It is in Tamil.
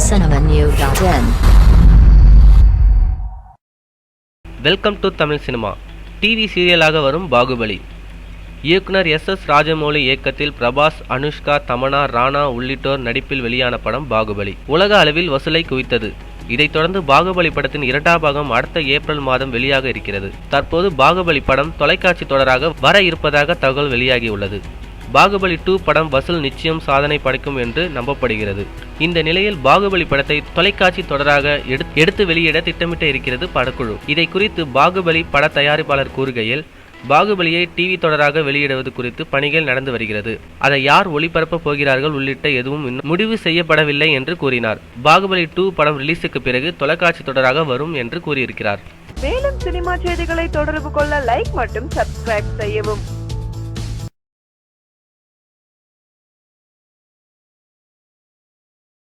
tamilcinemanew.in. Welcome to Tamil cinema. TV சீரியலாக வரும் பாகுபலி. இயக்குனர் எஸ் ராஜமௌலி இயக்கத்தில் பிரபாஸ், அனுஷ்கா, தமன்னா, ராணா உள்ளிட்டோர் நடிப்பில் வெளியான படம் பாகுபலி உலக அளவில் வசூலை குவித்தது. இதைத் தொடர்ந்து பாகுபலி படத்தின் இரண்டாம் பாகம் அடுத்த ஏப்ரல் மாதம் வெளியாக இருக்கிறது. தற்போது பாகுபலி படம் தொலைக்காட்சி தொடராக வர இருப்பதாக தகவல் வெளியாகியுள்ளது. பாகுபலி 2 படம் வசூல் நிச்சயம் சாதனை படைக்கும் என்று நம்பப்படுகிறது. இந்த நிலையில் பாகுபலி படத்தை தொலைக்காட்சி தொடராக எடுத்து வெளியிட திட்டமிட்டு இருக்கிறது படக்குழு. இதை குறித்து பாகுபலி பட தயாரிப்பாளர் கூறுகையில், பாகுபலியை டிவி தொடராக வெளியிடுவது குறித்து பணிகள் நடந்து வருகிறது. அதை யார் ஒளிபரப்ப போகிறார்கள் உள்ளிட்ட எதுவும் இன்னும் முடிவு செய்யப்படவில்லை என்று கூறினார். பாகுபலி 2 படம் ரிலீஸுக்கு பிறகு தொலைக்காட்சி தொடராக வரும் என்று கூறியிருக்கிறார். மேலும் சினிமா செய்திகளை தொடர்பு கொள்ள லைக் மற்றும் சப்ஸ்கிரைப் செய்யவும்.